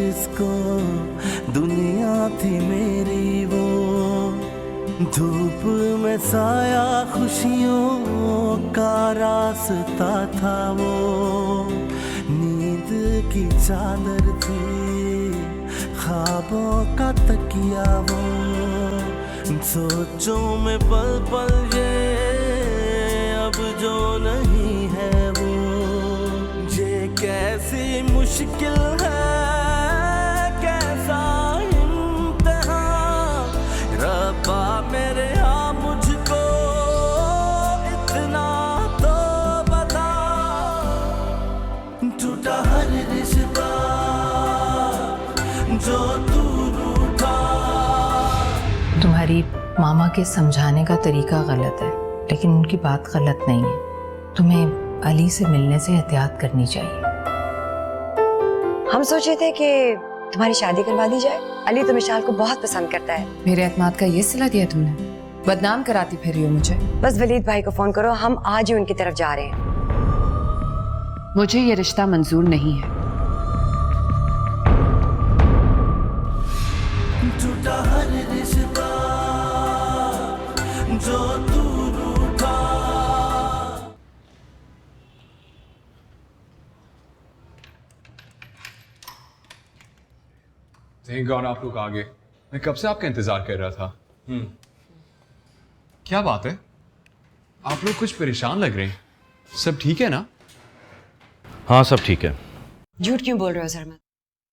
जिसको दुनिया थी मेरी वो, धूप में साया खुशियों का रास्ता था वो, नींद की चादर थी ख्वाबों का तकिया वो, सोचों में पल पल ये अब जो नहीं है वो, ये कैसी मुश्किल है कैसा इम्तिहान, रब्बा मेरे यहाँ मुझको इतना तो बता, टूटा हर रिश्ता जो तू रूठा। तुम्हारी मामा के समझाने का तरीका गलत है, लेकिन उनकी बात गलत नहीं है। तुम्हें अली से मिलने से एहतियात करनी चाहिए। हम सोचे थे कि तुम्हारी शादी करवा दी जाए। अली तो विशाल को बहुत पसंद करता है। मेरे एतमाद का ये सिला दिया तुमने, बदनाम कराती फिर हो मुझे। बस वलीद भाई को फोन करो, हम आज ही उनकी तरफ जा रहे हैं। मुझे ये रिश्ता मंजूर नहीं है। टूटा हर रिश्ता जो तू रूठा। थैंक गॉड आप लोग आ गए। मैं कब से आपका इंतजार कर रहा था। क्या बात है, आप लोग कुछ परेशान लग रहे हैं। सब ठीक है ना? हाँ सब ठीक है। झूठ क्यों बोल रहे हो सरमद?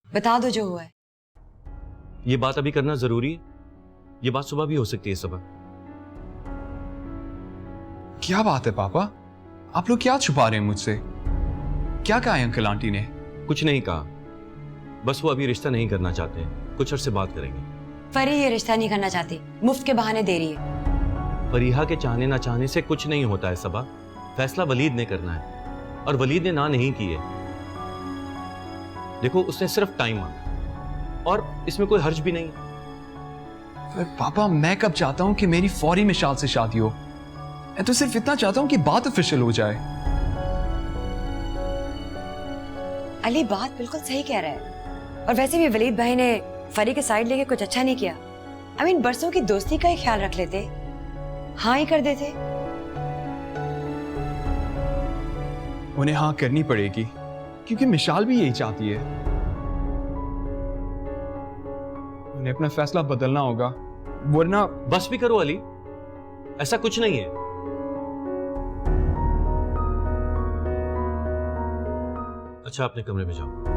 बता दो जो हुआ है। ये बात अभी करना जरूरी है? ये बात सुबह भी हो सकती है सुबह। क्या बात है पापा, आप लोग क्या छुपा रहे हैं मुझसे? क्या कहा है अंकल आंटी ने? कुछ नहीं कहा, बस वो अभी रिश्ता नहीं करना चाहते हैं, कुछ अर्से बात करेंगे। फरी ये रिश्ता नहीं करना चाहती, मुफ्त के बहाने दे रही है। फरीहा के चाहने ना चाहने से कुछ नहीं होता है सबा, फैसला वलीद ने करना है और वलीद ने ना नहीं की है। देखो उसने सिर्फ टाइम मांगा और इसमें कोई हर्ज भी नहीं। पर पापा मैं कब चाहता हूं कि मेरी फौरी मिशाल से शादी हो, मैं तो सिर्फ इतना चाहता हूं कि बात ऑफिशियल हो जाए। अली बात बिल्कुल सही कह रहा है, और वैसे भी वलीद भाई ने फरी के साइड लेके कुछ अच्छा नहीं किया। I mean, बरसों की दोस्ती का ही ख्याल रख लेते, हाँ ही कर देते। उन्हें हाँ करनी पड़ेगी क्योंकि मिशाल भी यही चाहती है। उन्हें अपना फैसला बदलना होगा, वरना। बस भी करो अली, ऐसा कुछ नहीं है। अच्छा अपने कमरे में जाओ।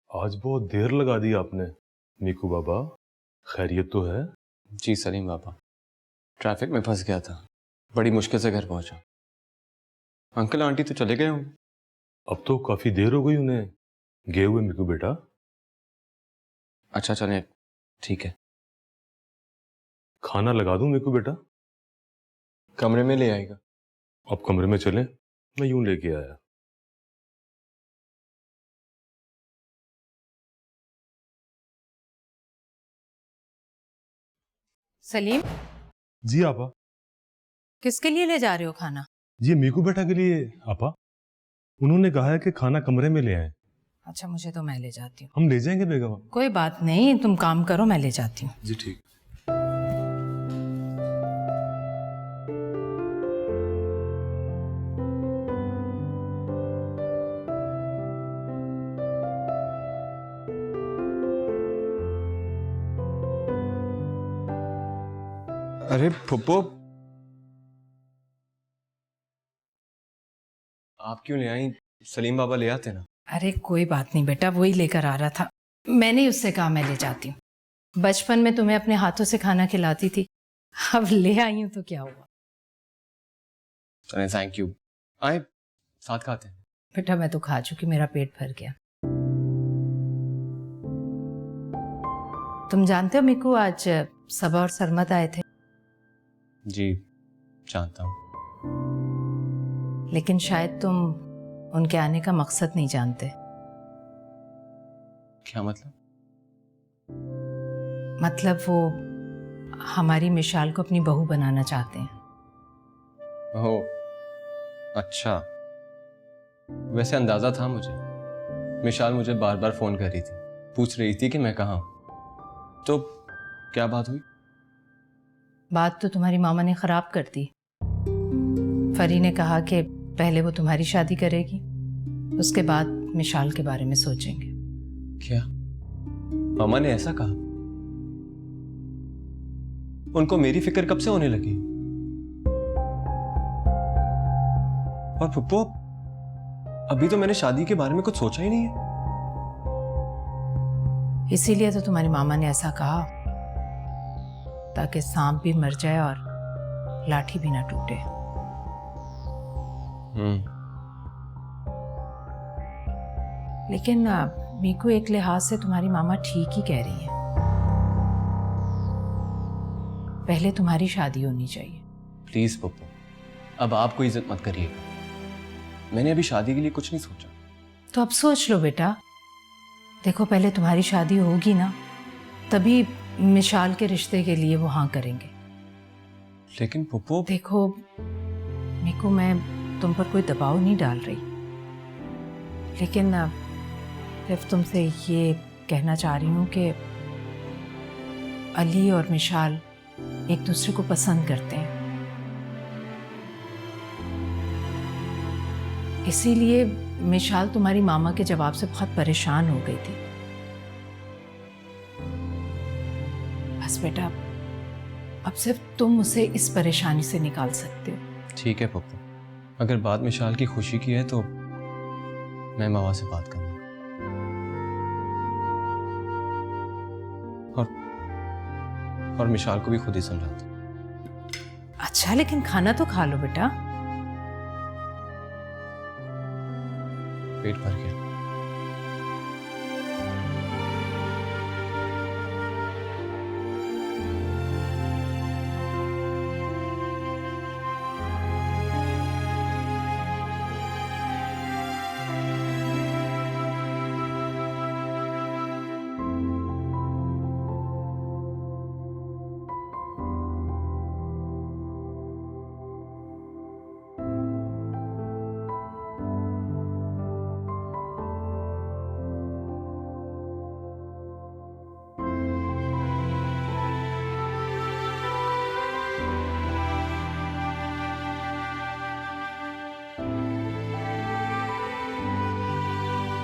आज बहुत देर लगा दी आपने मीकू बाबा, खैरियत तो है? जी सलीम बाबा, ट्रैफिक में फंस गया था, बड़ी मुश्किल से घर पहुंचा। अंकल आंटी तो चले गए होंगे। अब तो काफी देर हो गई उन्हें गए हुए मीकू बेटा। अच्छा चलें, ठीक है। खाना लगा दूं मीकू बेटा? कमरे में ले आएगा। अब कमरे में चलें, मैं यूं लेके आया। सलीम, जी आपा। किसके लिए ले जा रहे हो खाना? जी मीकू बेटा के लिए आपा। उन्होंने कहा है कि खाना कमरे में ले आए। अच्छा, मुझे तो मैं ले जाती हूँ। हम ले जाएंगे बेगम। कोई बात नहीं, तुम काम करो, मैं ले जाती हूँ। जी ठीक। अरे फुप्पो, आप क्यों ले आई? सलीम बाबा ले आते ना। अरे कोई बात नहीं बेटा, वही लेकर आ रहा था, मैंने उससे कहा मैं ले जाती हूँ। बचपन में तुम्हें अपने हाथों से खाना खिलाती थी, अब ले आई हूं तो क्या हुआ। चलें, थैंक यू। आए साथ खाते हैं। बेटा मैं तो खा चुकी, मेरा पेट भर गया। तुम जानते हो मीकू, आज सबा और सरमत आए थे, जी जानता हूँ। लेकिन शायद तुम उनके आने का मकसद नहीं जानते। क्या मतलब? मतलब वो हमारी मिशाल को अपनी बहू बनाना चाहते हैं। ओह अच्छा, वैसे अंदाजा था मुझे। मिशाल मुझे बार बार फोन कर रही थी, पूछ रही थी कि मैं कहाँ हूँ। तो क्या बात हुई? बात तो तुम्हारी मामा ने खराब कर दी। फरी ने कहा कि पहले वो तुम्हारी शादी करेगी, उसके बाद मिशाल के बारे में सोचेंगे। क्या मामा ने ऐसा कहा? उनको मेरी फिक्र कब से होने लगी? और पुप्पो, अभी तो मैंने शादी के बारे में कुछ सोचा ही नहीं है। इसीलिए तो तुम्हारी मामा ने ऐसा कहा, ताकि सांप भी मर जाए और लाठी भी ना टूटे। लेकिन मीकू, एक लिहाज से तुम्हारी मामा ठीक ही कह रही है। पहले तुम्हारी शादी होनी चाहिए। प्लीज पप्पू, अब आप कोई इज्जत मत करिएगा। मैंने अभी शादी के लिए कुछ नहीं सोचा। तो अब सोच लो बेटा। देखो, पहले तुम्हारी शादी होगी ना, तभी मिशाल के रिश्ते के लिए वो हाँ करेंगे। लेकिन पप्पू, देखो मीकू, मैं तुम पर कोई दबाव नहीं डाल रही, लेकिन सिर्फ तुमसे ये कहना चाह रही हूँ कि अली और मिशाल एक दूसरे को पसंद करते हैं। इसीलिए मिशाल तुम्हारी मामा के जवाब से बहुत परेशान हो गई थी। बस बेटा, अब सिर्फ तुम उसे इस परेशानी से निकाल सकते हो। ठीक है पप्पू, अगर बात मिशाल की खुशी की है तो मैं मामा से बात करूंगा। और मिशाल को भी खुद ही समझाता हूं। अच्छा, लेकिन खाना तो खा लो बेटा। पेट भर गया।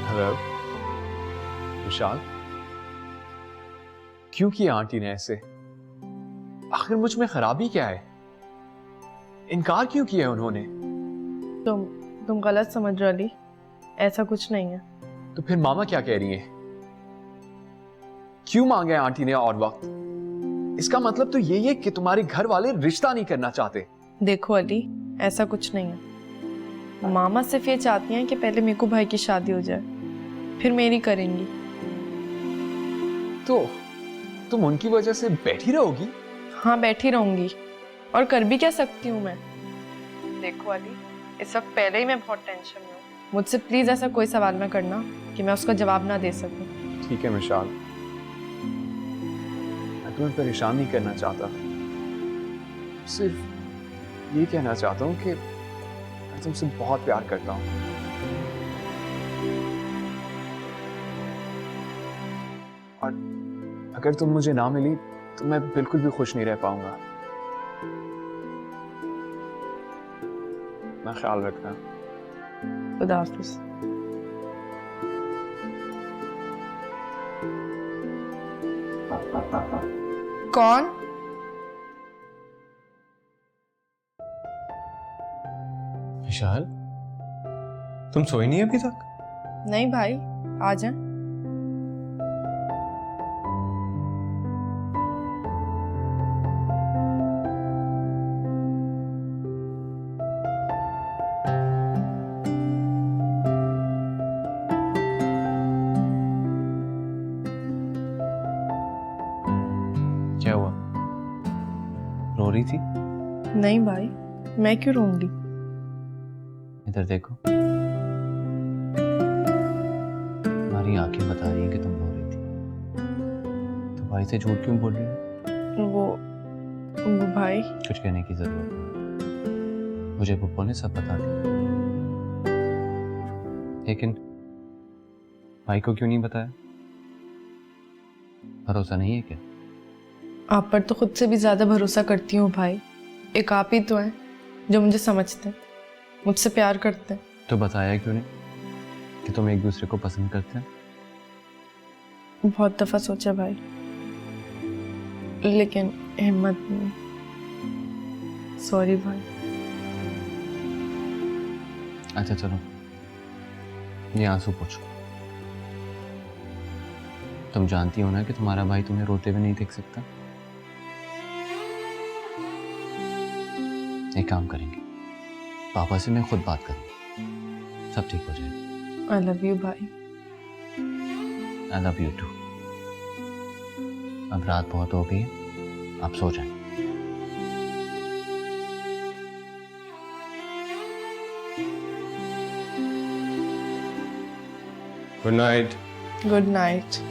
हेलो विशाल, क्यों किया आंटी ने ऐसे? आखिर मुझ में खराबी क्या है? इनकार क्यों किया उन्होंने? तुम गलत समझ रहे हो अली, ऐसा कुछ नहीं है। तो फिर मामा क्या कह रही हैं? क्यों मांगा है आंटी ने और वक्त? इसका मतलब तो यही है कि तुम्हारे घर वाले रिश्ता नहीं करना चाहते। देखो अली, ऐसा कुछ नहीं है। मामा सिर्फ ये चाहती हैं कि पहले मीकू भाई की शादी हो जाए, फिर मेरी करेंगी। तो तुम उनकी वजह से बैठी रहोगी? हाँ, बैठी रहूंगी, और कर भी क्या सकती हूँ मैं। देखो अली, इस वक्त पहले ही मैं बहुत टेंशन में हूँ। मुझसे प्लीज ऐसा कोई सवाल ना करना कि मैं उसका जवाब ना दे सकूं। ठीक है मिशाल, मैं तुम्हें परेशान नहीं करना चाहता, सिर्फ ये कहना चाहता हूँ कि मैं तुमसे बहुत प्यार करता हूँ। और अगर तुम मुझे ना मिली तो मैं बिल्कुल भी खुश नहीं रह पाऊंगा। अपना ख्याल रखना। खुदा हाफिज। कौन? विशाल, तुम सोई नहीं अभी तक? नहीं भाई, आ जाए। रही थी? नहीं भाई, मैं क्यों रोऊंगी? इधर देखो, तुम्हारी आंखें बता रही हैं कि तुम रो रही थी। तो भाई से झूठ क्यों बोल रही हो? वो भाई, कुछ कहने की जरूरत नहीं, मुझे पप्पू ने सब बता दिया। लेकिन भाई को क्यों नहीं बताया? भरोसा नहीं है क्या? आप पर तो खुद से भी ज्यादा भरोसा करती हूँ भाई। एक आप ही तो हैं जो मुझे समझते हैं, मुझसे प्यार करते हैं। तो बताया क्यों नहीं कि तुम एक दूसरे को पसंद करते हैं? बहुत दफा सोचा भाई, लेकिन हिम्मत नहीं। सॉरी भाई। अच्छा चलो, ये आंसू पोंछो। तुम जानती हो ना कि तुम्हारा भाई तुम्हें रोते हुए नहीं देख सकता। एक काम करेंगे, पापा से मैं खुद बात करूंगा, सब ठीक हो जाएगा। आई लव यू भाई। I love you too. अब रात बहुत हो गई है, आप सो जाएं। Good night. Good night.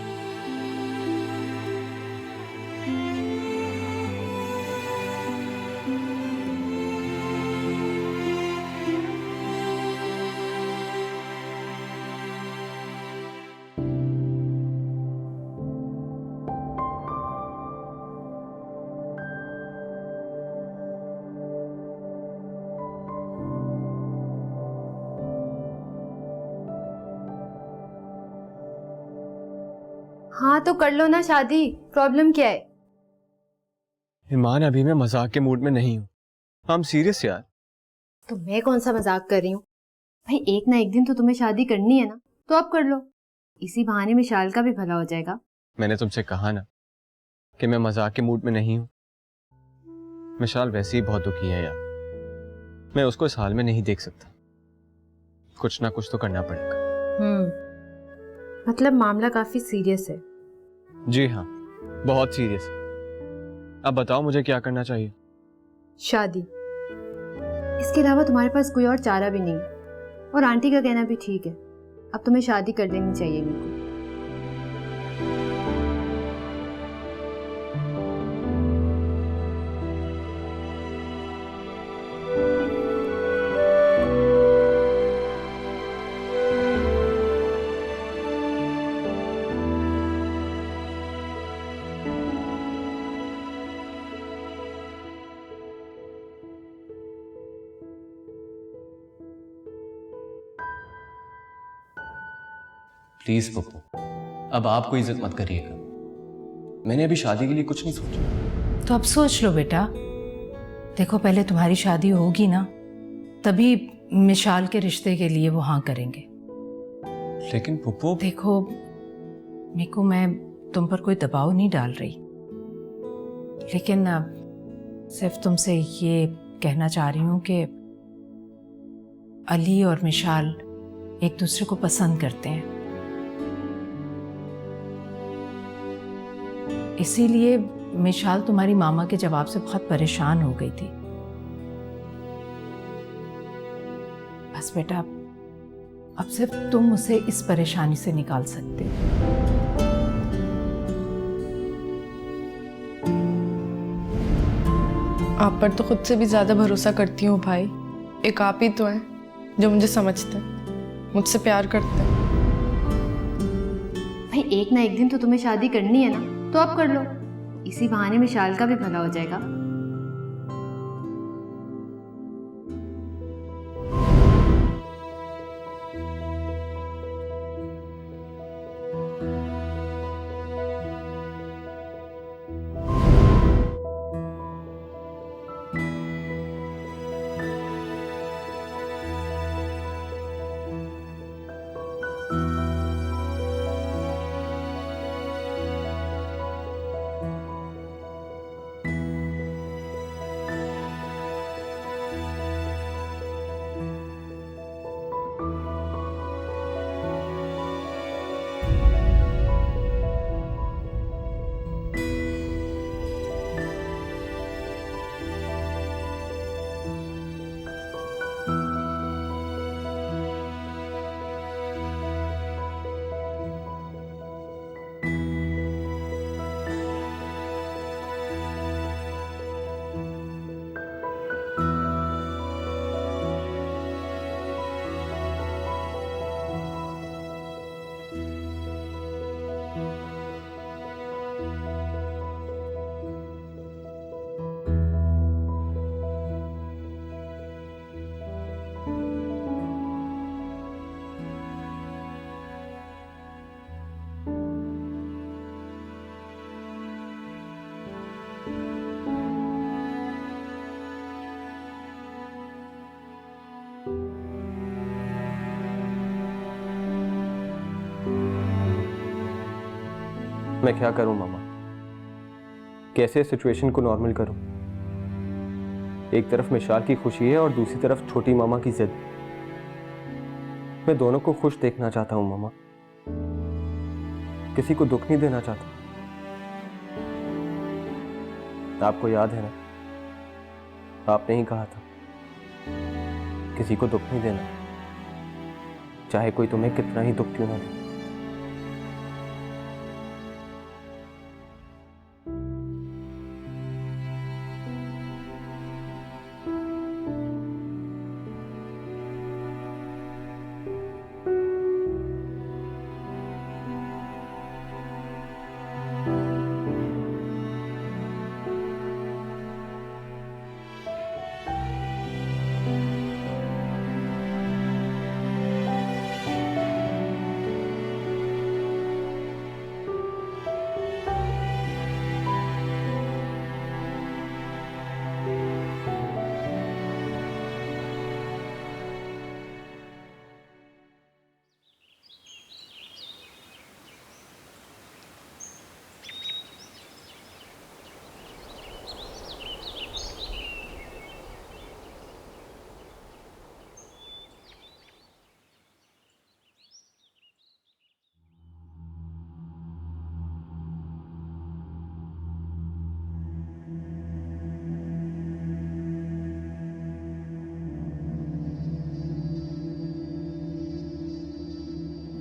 हाँ तो कर लो ना शादी, प्रॉब्लम क्या है? ईमान, अभी मैं मजाक के मूड में नहीं हूँ। हम सीरियस यार। तो मैं कौन सा मजाक कर रही हूँ भाई, एक ना एक दिन तो तुम्हें शादी करनी है ना, तो अब कर लो। इसी बहाने में शाल का भी भला हो जाएगा। मैंने तुमसे कहा ना कि मैं मजाक के मूड में नहीं हूँ। मिशाल वैसे ही बहुत दुखी है यार, मैं उसको इस हाल में नहीं देख सकता। कुछ ना कुछ तो करना पड़ेगा। मतलब मामला काफी सीरियस है। जी हाँ, बहुत सीरियस। अब बताओ मुझे क्या करना चाहिए? शादी, इसके अलावा तुम्हारे पास कोई और चारा भी नहीं है। और आंटी का कहना भी ठीक है, अब तुम्हें शादी कर लेनी चाहिए मेरे को। प्लीज पप्पू, अब आप कोई इज्जत मत करिएगा। मैंने अभी शादी के लिए कुछ नहीं सोचा। तो अब सोच लो बेटा। देखो, पहले तुम्हारी शादी होगी ना, तभी मिशाल के रिश्ते के लिए वो हाँ करेंगे। लेकिन पप्पू, देखो मीकू, मैं तुम पर कोई दबाव नहीं डाल रही, लेकिन सिर्फ तुमसे ये कहना चाह रही हूँ कि अली और मिशाल एक दूसरे को पसंद करते हैं। इसीलिए मिशाल तुम्हारी मामा के जवाब से बहुत परेशान हो गई थी। बस बेटा, अब सिर्फ तुम उसे इस परेशानी से निकाल सकते हो। आप पर तो खुद से भी ज्यादा भरोसा करती हूँ भाई। एक आप ही तो हैं जो मुझे समझते हैं, मुझसे प्यार करते हैं। भाई एक ना एक दिन तो तुम्हें शादी करनी है ना, तो अब कर लो। इसी बहाने में शाल का भी भला हो जाएगा। मैं क्या करूं मामा, कैसे सिचुएशन को नॉर्मल करूं? एक तरफ मिशाल की खुशी है और दूसरी तरफ छोटी मामा की जिद। मैं दोनों को खुश देखना चाहता हूं मामा, किसी को दुख नहीं देना चाहता। आपको याद है ना, आपने ही कहा था किसी को दुख नहीं देना, चाहे कोई तुम्हें कितना ही दुख क्यों ना दे।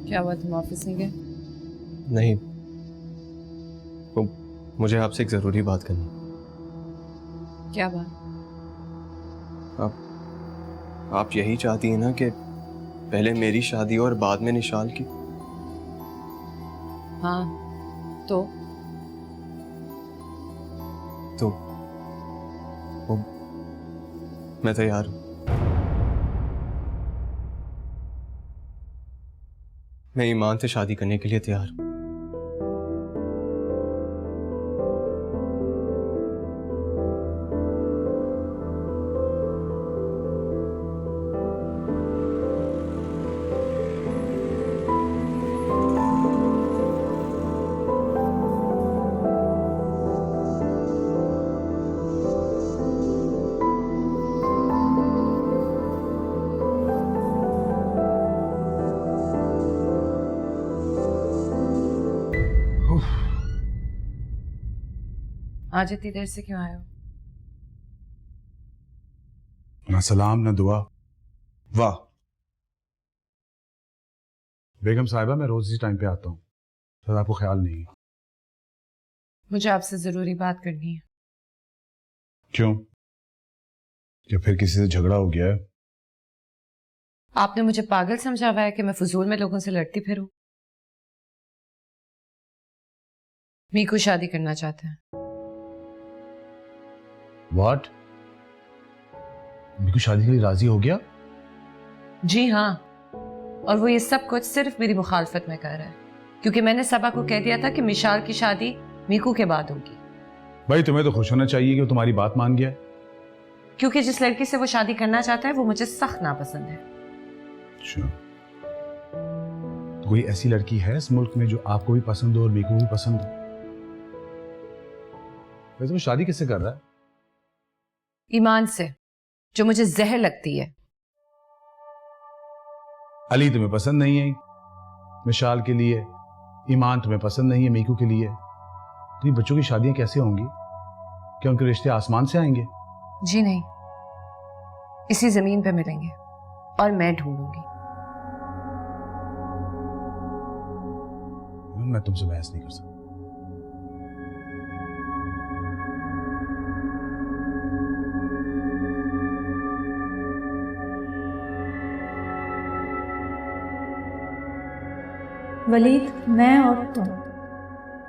क्या हुआ, तुम ऑफिस नहीं गए? नहीं, वो मुझे आपसे एक जरूरी बात करनी। क्या बात? आप यही चाहती हैं ना कि पहले मेरी शादी और बाद में निशाल की? हाँ, तो वो मैं तैयार हूं। मैं ईमान से शादी करने के लिए तैयार हूं। आज इतनी देर से क्यों आए हो? ना सलाम ना दुआ। वाह बेगम साहिबा, मैं रोज इसी टाइम पे आता हूँ, तो आपको ख्याल नहीं है? मुझे आपसे जरूरी बात करनी है। क्यों? क्या फिर किसी से झगड़ा हो गया है? आपने मुझे पागल समझा हुआ है कि मैं फजूल में लोगों से लड़ती फिरूं। मीकू शादी करना चाहते हैं। व्हाट? मीकू शादी के लिए राजी हो गया? जी हाँ, और वो ये सब कुछ सिर्फ मेरी मुखालफत में कर रहा है, क्योंकि मैंने सबा को कह दिया था कि मिशाल की शादी मीकू के बाद होगी। भाई तुम्हें तो खुश होना चाहिए कि वो तुम्हारी बात मान गया है। क्योंकि जिस लड़की से वो शादी करना चाहता है वो मुझे सख्त नापसंद है। अच्छा, तो कोई ऐसी लड़की है इस मुल्क में जो आपको भी पसंद हो और मीकू भी पसंद हो? वैसे वो शादी किससे कर रहा है? ईमान से, जो मुझे जहर लगती है। अली तुम्हें पसंद नहीं है मिशाल के लिए, ईमान तुम्हें पसंद नहीं है मीकू के लिए, तो ये बच्चों की शादियां कैसे होंगी? क्या उनके रिश्ते आसमान से आएंगे? जी नहीं, इसी जमीन पे मिलेंगे और मैं ढूंढूंगी। मैं तुमसे बहस नहीं कर सकता। वलीद, मैं और तुम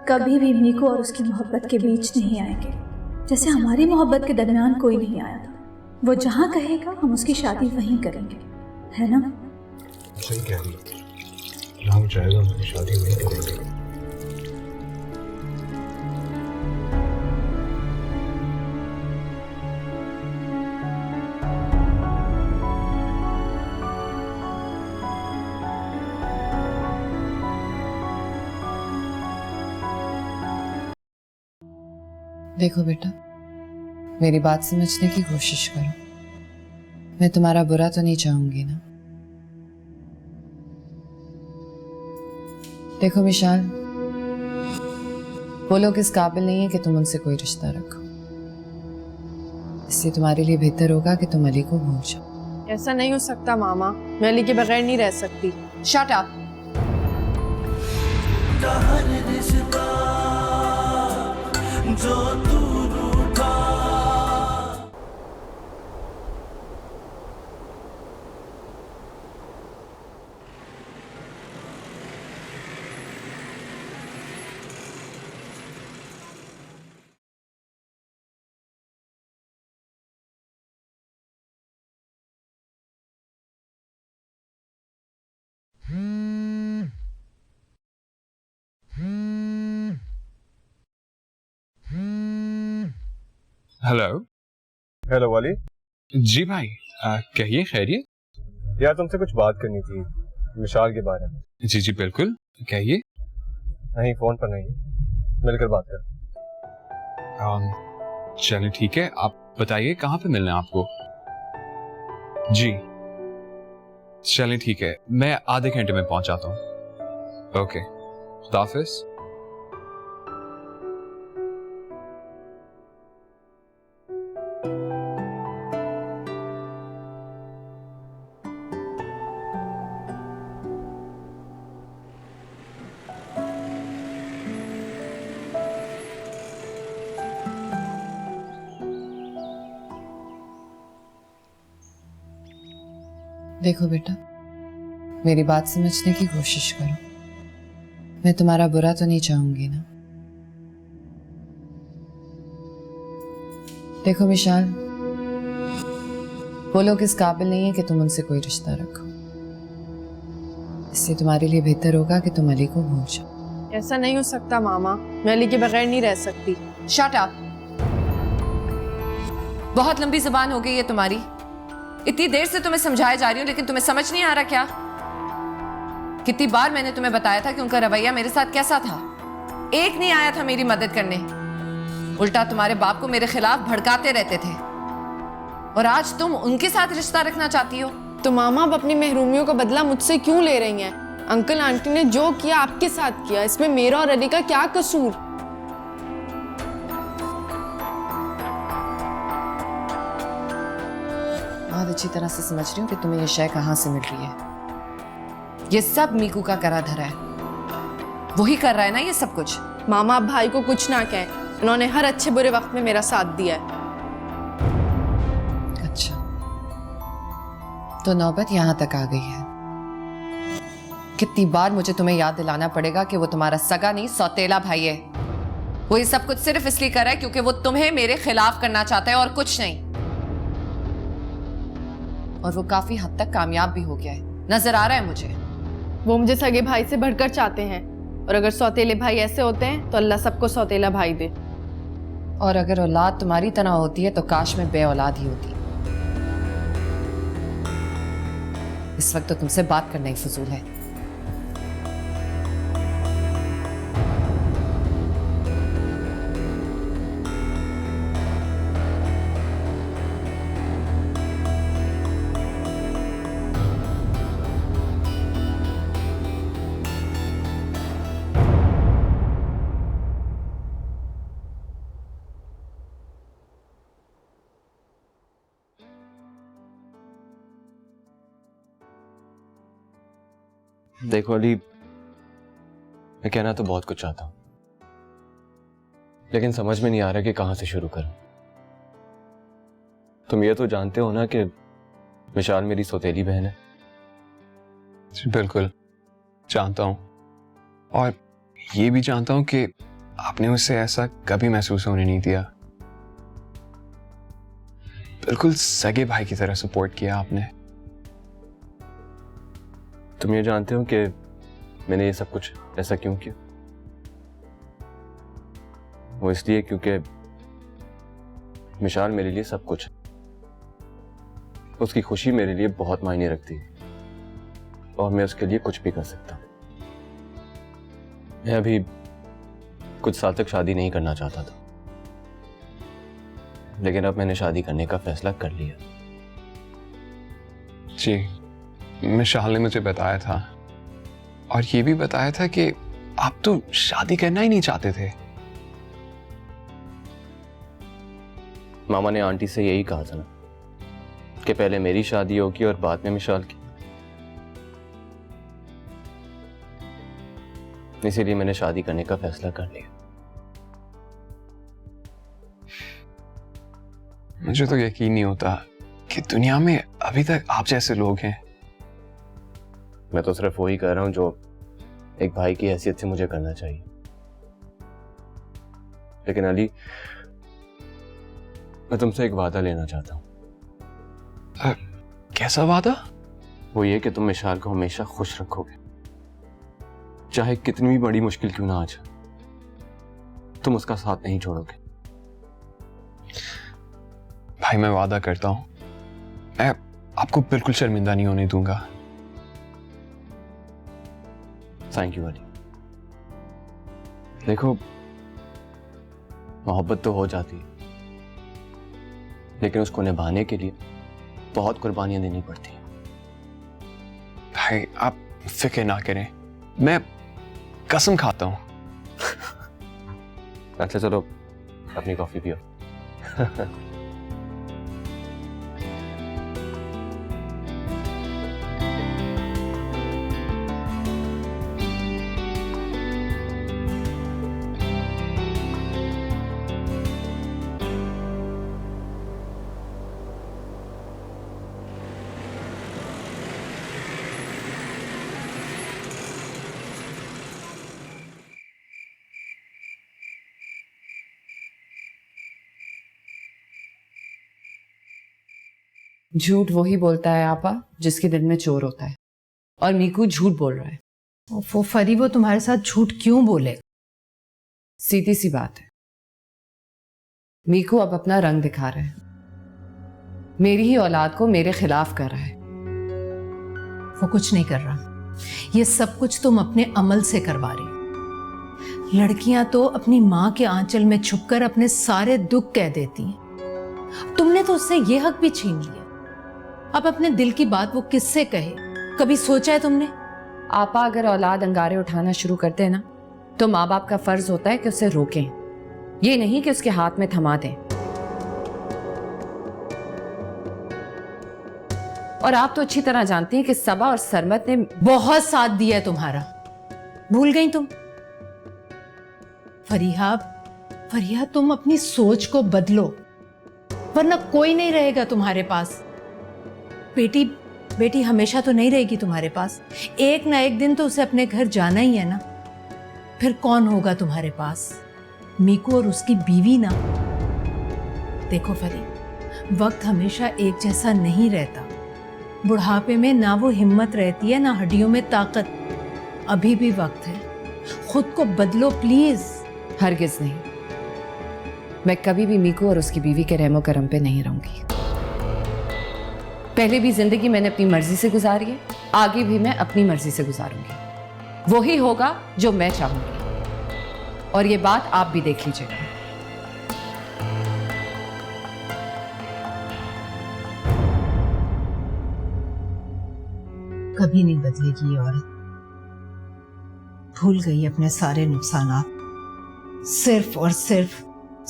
कभी भी मीकू और उसकी मोहब्बत के बीच नहीं आएंगे, जैसे हमारी मोहब्बत के दरमियान कोई नहीं आया था। वो जहाँ कहेगा हम उसकी शादी वहीं करेंगे, है ना? सही कह रही है, जहाँ वो चाहेगा उसकी शादी वहीं करेंगे। देखो बेटा, मेरी बात समझने की कोशिश करो। मैं तुम्हारा बुरा तो नहीं चाहूंगी ना। देखो विशाल, वो लोग इस काबिल नहीं है कि तुम उनसे कोई रिश्ता रखो, इसलिए तुम्हारे लिए बेहतर होगा कि तुम अली को भूल जाओ। ऐसा नहीं हो सकता मामा, मैं अली के बगैर नहीं रह सकती। Shut up. हर रिश्ता जो तू रूठा हेलो। हेलो वाली। जी भाई, कहिए, खैरियत? यार तुमसे कुछ बात करनी थी विशाल के बारे में। जी जी बिल्कुल, कहिए। नहीं, फोन पर नहीं, मिलकर बात कर। चलिए ठीक है, आप बताइए कहाँ पे मिलना है आपको? जी चलिए ठीक है, मैं आधे घंटे में पहुंच जाता हूँ। ओके, खुदा हाफिज। देखो बेटा, मेरी बात समझने की कोशिश करो। मैं तुम्हारा बुरा तो नहीं चाहूंगी ना। देखो विशाल, वो लोग इस काबिल नहीं है कि तुम उनसे कोई रिश्ता रखो, इसलिए तुम्हारे लिए बेहतर होगा कि तुम अली को भूल जाओ। ऐसा नहीं हो सकता मामा, मैं अली के बगैर नहीं रह सकती। Shut up. बहुत लंबी जुबान हो गई है तुम्हारी। इतनी देर से तुम्हें समझाया जा रही हूं, लेकिन तुम्हें समझ नहीं आ रहा क्या? कितनी बार मैंने तुम्हें बताया था कि उनका रवैया मेरे साथ कैसा था। एक नहीं आया था मेरी मदद करने, उल्टा तुम्हारे बाप को मेरे खिलाफ भड़काते रहते थे, और आज तुम उनके साथ रिश्ता रखना चाहती हो। तो मामा अब अपनी महरूमियों का बदला मुझसे क्यों ले रही हैं? अंकल आंटी ने जो किया आपके साथ किया, इसमें मेरा और अली का क्या कसूर? बहुत अच्छी तरह से समझ रही हूँ कि तुम्हें यह शय कहाँ से मिल रही है। ये सब मीकू का करा धरा है, वही कर रहा है ना ये सब कुछ। मामा अब भाई को कुछ ना कहें, उन्होंने हर अच्छे बुरे वक्त में मेरा साथ दिया है। अच्छा, तो नौबत यहाँ तक आ गई है। कितनी बार मुझे तुम्हें याद दिलाना पड़ेगा कि वो तुम्हारा सगा नहीं, सौतेला भाई है। वो ये सब कुछ सिर्फ इसलिए कर रहा है क्योंकि वो तुम्हें मेरे खिलाफ करना चाहता है और कुछ नहीं। और वो काफी हद तक कामयाब भी हो गया है, नजर आ रहा है मुझे। वो मुझे सगे भाई से बढ़कर चाहते हैं, और अगर सौतेले भाई ऐसे होते हैं तो अल्लाह सबको सौतेला भाई दे। और अगर औलाद तुम्हारी तरह होती है तो काश में बे औलाद ही होती। इस वक्त तो तुमसे बात करना ही फजूल है। देखो अली, मैं कहना तो बहुत कुछ चाहता हूं, लेकिन समझ में नहीं आ रहा कि कहां से शुरू करूं। तुम ये तो जानते हो ना कि विशाल मेरी सौतेली बहन है। बिल्कुल जानता हूं, और ये भी जानता हूं कि आपने उसे ऐसा कभी महसूस होने नहीं दिया। बिल्कुल सगे भाई की तरह सपोर्ट किया आपने। तुम ये जानते हो कि मैंने ये सब कुछ ऐसा क्यों किया? वो इसलिए क्योंकि विशाल मेरे लिए सब कुछ है। उसकी खुशी मेरे लिए बहुत मायने रखती है, और मैं उसके लिए कुछ भी कर सकता हूं। मैं अभी कुछ साल तक शादी नहीं करना चाहता था, लेकिन अब मैंने शादी करने का फैसला कर लिया। जी, मिशाल ने मुझे बताया था, और ये भी बताया था कि आप तो शादी करना ही नहीं चाहते थे। मामा ने आंटी से यही कहा था ना कि पहले मेरी शादी होगी और बाद में मिशाल की, इसीलिए मैंने शादी करने का फैसला कर लिया। मुझे तो यकीन नहीं होता कि दुनिया में अभी तक आप जैसे लोग हैं। मैं तो सिर्फ वही कर रहा हूं जो एक भाई की हैसियत से मुझे करना चाहिए। लेकिन अली, मैं तुमसे एक वादा लेना चाहता हूं। कैसा वादा? वो ये कि तुम मिशाल को हमेशा खुश रखोगे, चाहे कितनी भी बड़ी मुश्किल क्यों ना आ जाए, तुम उसका साथ नहीं छोड़ोगे। भाई, मैं वादा करता हूं, मैं आपको बिल्कुल शर्मिंदा नहीं होने दूंगा। Thank you Ali. देखो, मोहब्बत तो हो जाती है, लेकिन उसको निभाने के लिए बहुत कुर्बानियां देनी पड़ती हैं। भाई, आप फिक्र ना करें, मैं कसम खाता हूं। अच्छा चलो, अपनी कॉफी पियो। झूठ वही बोलता है आपा जिसके दिल में चोर होता है, और मीकू झूठ बोल रहा है। वो फरी, वो तुम्हारे साथ झूठ क्यों बोले? सीधी सी बात है, मीकू अब अपना रंग दिखा रहा है, मेरी ही औलाद को मेरे खिलाफ कर रहा है। वो कुछ नहीं कर रहा, ये सब कुछ तुम अपने अमल से करवा रही। लड़कियां तो अपनी माँ के आंचल में छुपकर अपने सारे दुख कह देती हैं। तुमने तो उससे ये हक भी छीन लिया। अब अपने दिल की बात वो किससे कहे? कभी सोचा है तुमने? आपा, अगर औलाद अंगारे उठाना शुरू करते हैं ना, तो माँ बाप का फर्ज होता है कि उसे रोकें, ये नहीं कि उसके हाथ में थमा दें। और आप तो अच्छी तरह जानती हैं कि सबा और सरमत ने बहुत साथ दिया है तुम्हारा। भूल गई तुम? फरिया, तुम अपनी सोच को बदलो, वरना कोई नहीं रहेगा तुम्हारे पास। बेटी हमेशा तो नहीं रहेगी तुम्हारे पास, एक ना एक दिन तो उसे अपने घर जाना ही है ना। फिर कौन होगा तुम्हारे पास? मीकू और उसकी बीवी ना। देखो फरी, वक्त हमेशा एक जैसा नहीं रहता। बुढ़ापे में ना वो हिम्मत रहती है, ना हड्डियों में ताकत। अभी भी वक्त है, खुद को बदलो प्लीज। हरगिज नहीं, मैं कभी भी मीकू और उसकी बीवी के रहमो करम पे नहीं रहूंगी। पहले भी जिंदगी मैंने अपनी मर्जी से गुजारी है, आगे भी मैं अपनी मर्जी से गुजारूंगी। वही होगा जो मैं चाहूंगी, और ये बात आप भी देख लीजिएगा। कभी नहीं बदलेगी ये औरत। भूल गई अपने सारे नुकसानात, सिर्फ और सिर्फ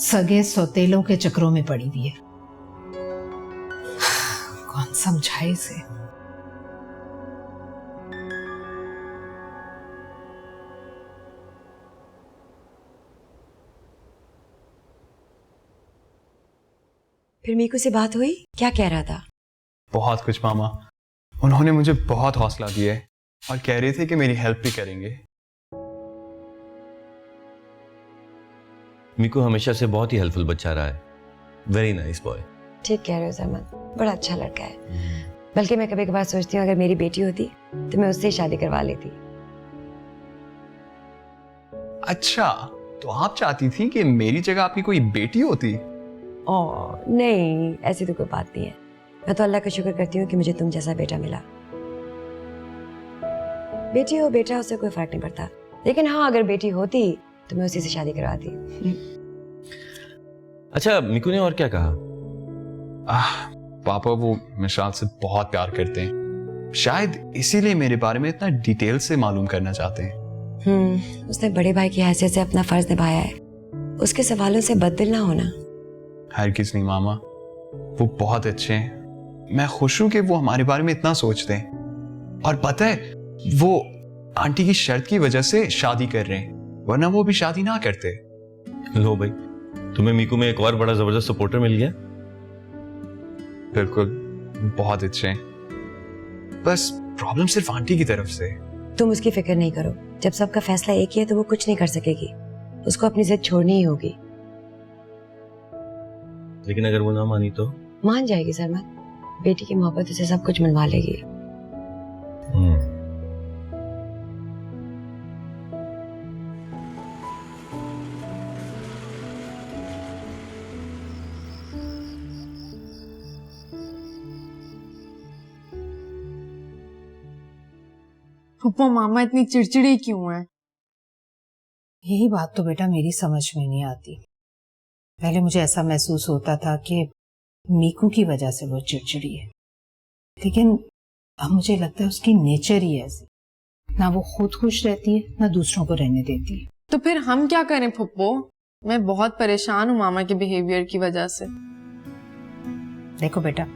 सगे सौतेलों के चक्रों में पड़ी हुई है। कौन समझाए इसे? फिर मीकू से बात हुई? क्या कह रहा था? बहुत कुछ मामा, उन्होंने मुझे बहुत हौसला दिया है और कह रहे थे कि मेरी हेल्प भी करेंगे। मीकू हमेशा से बहुत ही हेल्पफुल बच्चा रहा है। Very nice boy. ठीक कह रहे हो सरमत, बड़ा अच्छा लड़का है। बल्कि मैं कभी कभार सोचती हूँ अगर मेरी बेटी होती तो मैं उससे ही शादी करवा लेती। अच्छा, तो आप चाहती थी कि मेरी जगह आपकी कोई बेटी होती? नहीं, ऐसी तो कोई बात नहीं है। मैं तो अल्लाह का शुक्र करती हूँ कि मुझे तुम जैसा बेटा मिला। बेटी हो बेटा, उससे कोई फर्क नहीं पड़ता। लेकिन हाँ, अगर बेटी होती तो मैं उसी से शादी करवाती। अच्छा, मीकू ने और क्या कहा? पापा वो मिशाल से बहुत प्यार करते हैं, शायद इसीलिए मेरे बारे में इतना डिटेल से मालूम करना चाहते हैं। उसने बड़े भाई की हैसियत से अपना फर्ज निभाया है, उसके सवालों से बददिल ना होना। हरगिज़ नहीं मामा, वो बहुत अच्छे हैं। मैं खुश हूं कि वो हमारे बारे में इतना सोचते हैं। और पता है, वो आंटी की शर्त की वजह से शादी कर रहे हैं, वरना वो भी शादी ना करते। लो भाई, तुम्हें मीकू में एक और बड़ा जबरदस्त सपोर्टर मिल गया। बिल्कुल, बहुत अच्छे हैं, बस प्रॉब्लम सिर्फ आंटी की तरफ से। तुम उसकी फिक्र नहीं करो, जब सबका फैसला एक ही है तो वो कुछ नहीं कर सकेगी, उसको अपनी जिद छोड़नी ही होगी। लेकिन अगर वो ना मानी तो? मान जाएगी सरमत, बेटी की मोहब्बत उसे सब कुछ मिलवा लेगी। फूफा मामा इतनी चिड़चिड़ी क्यों है? यही बात तो बेटा मेरी समझ में नहीं आती। पहले मुझे ऐसा महसूस होता था कि मीकू की वजह से वो चिड़चिड़ी है, लेकिन अब मुझे लगता है उसकी नेचर ही ऐसी, ना वो खुद खुश रहती है ना दूसरों को रहने देती है। तो फिर हम क्या करें फुप्पो? मैं बहुत परेशान हूँ मामा के बिहेवियर की वजह से। देखो बेटा,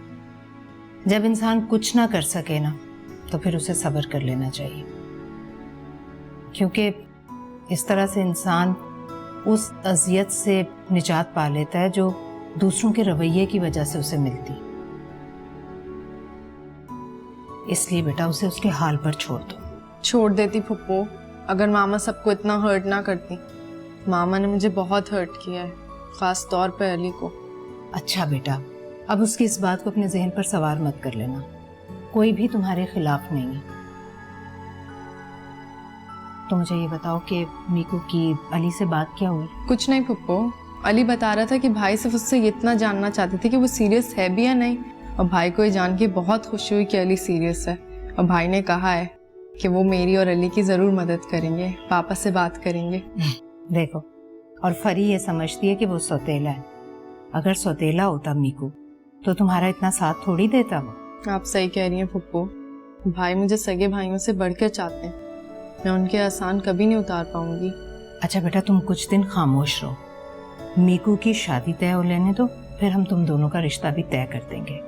जब इंसान कुछ ना कर सके ना तो फिर उसे सब्र कर लेना चाहिए, क्योंकि इस तरह से इंसान उस अजियत से निजात पा लेता है जो दूसरों के रवैये की वजह से उसे मिलती। इसलिए बेटा उसे उसके हाल पर छोड़ दो। छोड़ देती फुप्पो, अगर मामा सबको इतना हर्ट ना करती। मामा ने मुझे बहुत हर्ट किया है, खास तौर पर अली को। अच्छा बेटा, अब उसकी इस बात को अपने जहन पर सवार मत कर लेना, कोई भी तुम्हारे खिलाफ नहीं है। तो मुझे ये बताओ कि मीकू की अली से बात क्या हुई? कुछ नहीं फुप्पो, अली बता रहा था कि भाई सिर्फ उससे इतना जानना चाहते थे कि वो सीरियस है भी या नहीं, और भाई को ये जान के बहुत खुशी हुई कि अली सीरियस है। और भाई ने कहा है कि वो मेरी और अली की जरूर मदद करेंगे, पापा से बात करेंगे। देखो, और फरी ये समझती है कि वो सौतेला है। अगर सौतेला होता मीकू तो तुम्हारा इतना साथ थोड़ी देता वो। आप सही कह रही हैं फुप्पो, भाई मुझे सगे भाइयों से बढ़कर चाहते हैं, मैं उनके एहसान कभी नहीं उतार पाऊंगी। अच्छा बेटा, तुम कुछ दिन खामोश रहो, मीकू की शादी तय हो लेने दो, फिर हम तुम दोनों का रिश्ता भी तय कर देंगे।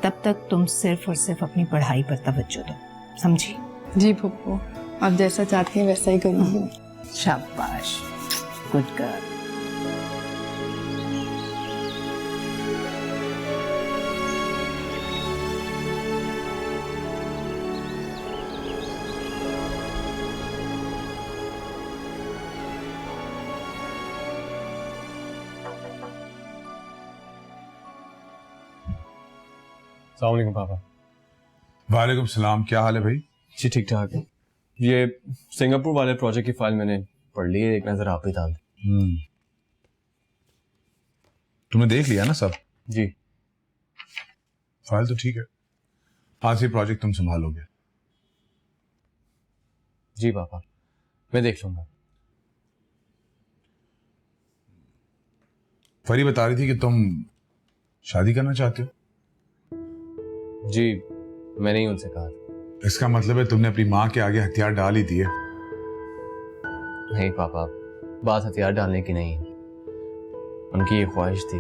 तब तक तुम सिर्फ और सिर्फ अपनी पढ़ाई पर तवज्जो दो, समझी? जी फुप्पो, आप जैसा चाहती हैं वैसा ही करूंगी। शाबाश, गुड गर्ल। अस्सलाम वालेकुम पापा। वालेकुम सलाम, क्या हाल है भाई? जी ठीक ठाक है। ये सिंगापुर वाले प्रोजेक्ट की फाइल मैंने पढ़ ली है, एक नजर आप ही डाल दें। तुमने देख लिया ना सब? जी। फाइल तो ठीक है, आज ये प्रोजेक्ट तुम संभालोगे? जी पापा, मैं देख लूंगा। फरी बता रही थी कि तुम शादी करना चाहते हो। जी, मैंने ही उनसे कहा था। इसका मतलब है तुमने अपनी माँ के आगे हथियार डाल ही दिए। नहीं पापा, बात हथियार डालने की नहीं है, उनकी ये ख्वाहिश थी,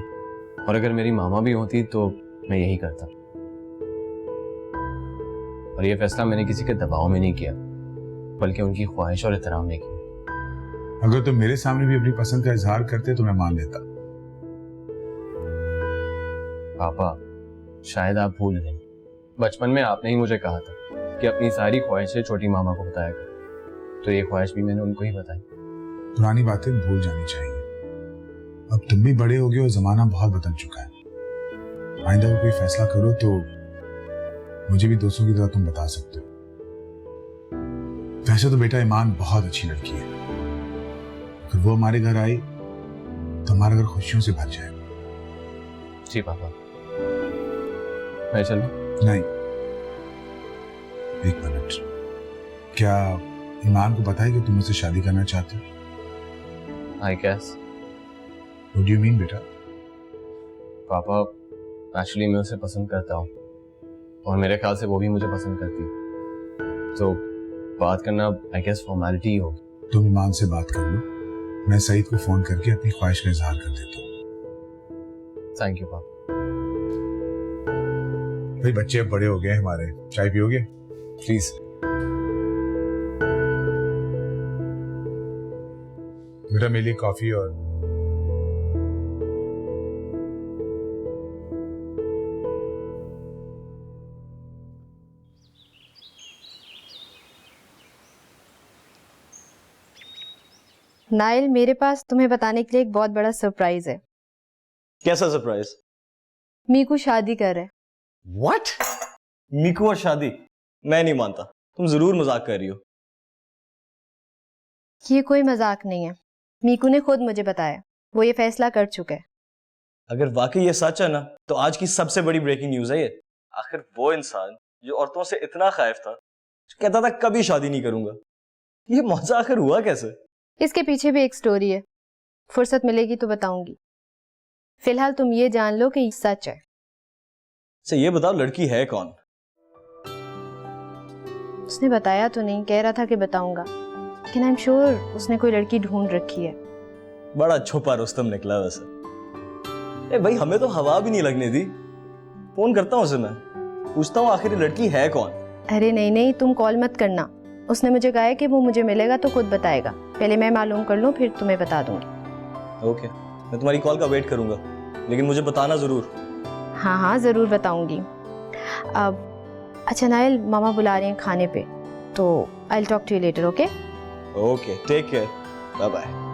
और अगर मेरी मामा भी होती तो मैं यही करता। और ये फैसला मैंने किसी के दबाव में नहीं किया, बल्कि उनकी ख्वाहिश और एहतराम में किया। अगर तुम मेरे सामने भी अपनी पसंद का इजहार करते तो मैं मान लेता। पापा, शायद आप भूल गए, बचपन में आपने ही मुझे कहा था कि अपनी सारी ख्वाहिशें छोटी मामा को बताया कर, तो ये ख्वाहिश भी मैंने उनको ही बताई। पुरानी बातें भूल जानी चाहिए, अब तुम भी बड़े हो गए और जमाना बहुत बदल चुका है। आइंदा को कोई फैसला करो तो मुझे भी दोस्तों की तरह तुम बता सकते हो। वैसे तो बेटा ईमान बहुत अच्छी लड़की है, अगर वो हमारे घर आई तो हमारा घर खुशियों से भर जाएगा। जी पापा, मैं चलूं? नहीं, एक मिनट, क्या ईमान को पता है कि तुम मुझसे शादी करना चाहते हो? I guess. What do you mean बेटा? पापा, एक्चुअली मैं उसे पसंद करता हूँ और मेरे ख्याल से वो भी मुझे पसंद करती है, तो बात करना आई गेस फॉर्मेलिटी ही होगी। तुम ईमान से बात कर लो, मैं सईद को फोन करके अपनी ख्वाहिश का इजहार कर देता हूँ। थैंक यू पापा। भाई बच्चे अब बड़े हो गए हमारे, चाय पियोगे? प्लीज। बेटा मेरे लिए कॉफी और नाइल, मेरे पास तुम्हें बताने के लिए एक बहुत बड़ा सरप्राइज है। कैसा सरप्राइज? मीकू शादी कर रहा है। व्हाट? मीकू और शादी? मैं नहीं मानता, तुम जरूर मजाक कर रही हो। ये कोई मजाक नहीं है, मीकू ने खुद मुझे बताया, वो ये फैसला कर चुका है। अगर वाकई ये सच है ना, तो आज की सबसे बड़ी ब्रेकिंग न्यूज है ये। आखिर वो इंसान जो औरतों से इतना खौफ था, जो कहता था कभी शादी नहीं करूंगा, ये मौजा आखिर हुआ कैसे? इसके पीछे भी एक स्टोरी है, फुर्सत मिलेगी तो बताऊंगी। फिलहाल तुम ये जान लो कि ये सच है। अच्छा ये बताओ, लड़की है कौन? उसने बताया तो नहीं, कह रहा था कि बताऊंगा, लेकिन आई एम श्योर उसने कोई लड़की ढूंढ रखी है। बड़ा छुपा रुस्तम निकला वैसे। ए भाई, हमें तो हवा भी नहीं लगने दी। फोन करता हूँ उसे, मैं पूछता हूँ आखिर लड़की है कौन। अरे नहीं नहीं, तुम कॉल मत करना, उसने मुझे कहा है कि वो मुझे मिलेगा तो खुद बताएगा। पहले मैं मालूम कर लूं, फिर तुम्हें बता दूंगी। ओके, मैं तुम्हारी कॉल का वेट करूंगा, लेकिन मुझे बताना जरूर। हाँ हाँ जरूर बताऊंगी। अब अच्छा नाइल, मामा बुला रहे हैं खाने पे, तो I will talk to you later. Okay okay, take care, bye bye.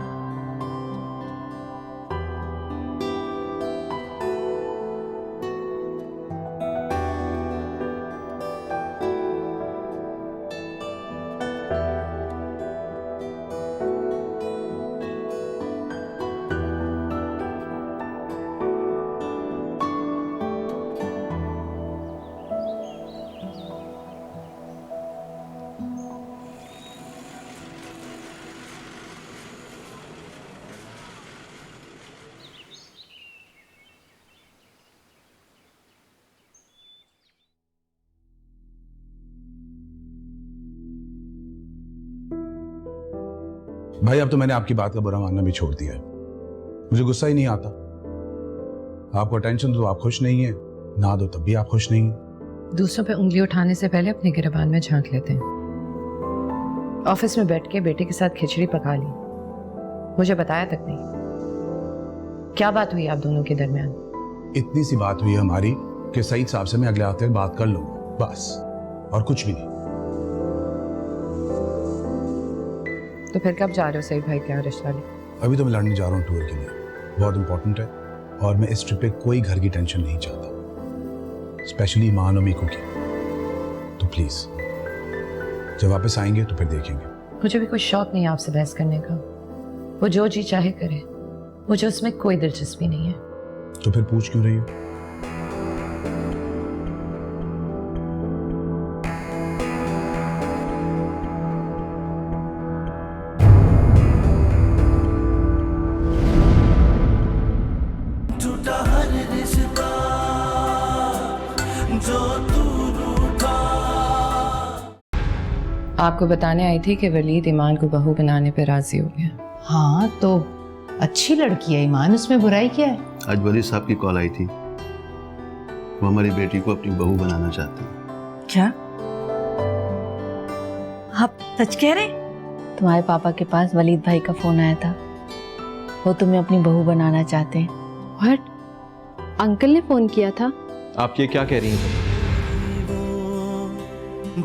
भाई अब तो मैंने आपकी बात का बुरा मानना भी छोड़ दिया है, मुझे गुस्सा ही नहीं आता। आपको अटेंशन दो तो आप खुश नहीं है, ना दो तब भी आप खुश नहीं है। दूसरों पे उंगली उठाने से पहले अपने गिरबान में झांक लेते हैं। ऑफिस में बैठ के बेटे के साथ खिचड़ी पका ली, मुझे बताया तक नहीं। क्या बात हुई आप दोनों के दरमियान? इतनी सी बात हुई हमारी कि सईद साहब से मैं अगले हफ्ते बात कर लूंगा, बस, और कुछ भी नहीं। तो फिर कब जा रहे हो सईद भाई के यहाँ रिश्ता ले? अभी तो मैं लंदन जा रहा हूँ टूर के लिए, बहुत इंपॉर्टेंट है, और मैं इस ट्रिप पे कोई घर की टेंशन नहीं चाहता, स्पेशली ईमान और मीकू की। तो प्लीज जब वापस आएंगे तो फिर देखेंगे। मुझे भी कोई शौक नहीं है आपसे बहस करने का, वो जो जी चाहे करे, मुझे उसमें कोई दिलचस्पी नहीं है। तो फिर पूछ क्यों रही हो? टूटा हर रिश्ता जो तू रूठा। आपको बताने आई थी कि वलीद ईमान को बहू बनाने पे राजी हो गया। हाँ तो अच्छी लड़की है ईमान, उसमें बुराई क्या है? आज वलीद साहब की कॉल आई थी, वो हमारी बेटी को अपनी बहू बनाना चाहते हैं। क्या आप सच कह रहे? तुम्हारे पापा के पास वलीद भाई का फोन आया था, वो तुम्हें अपनी बहू बनाना चाहते हैं। व्हाट? अंकल ने फोन किया था? आप ये क्या कह रही हैं?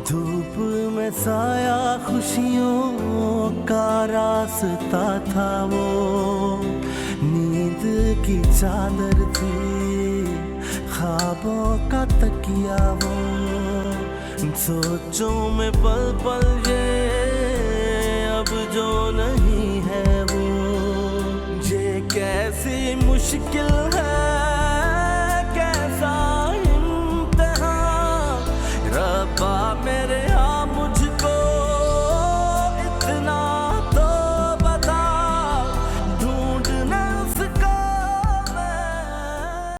धूप में साया खुशियों का रास्ता था, वो नींद की चादर थी, ख्वाबों का तकिया वो, सोचों में पल पल ये अब जो नहीं है वो, ये कैसी मुश्किल है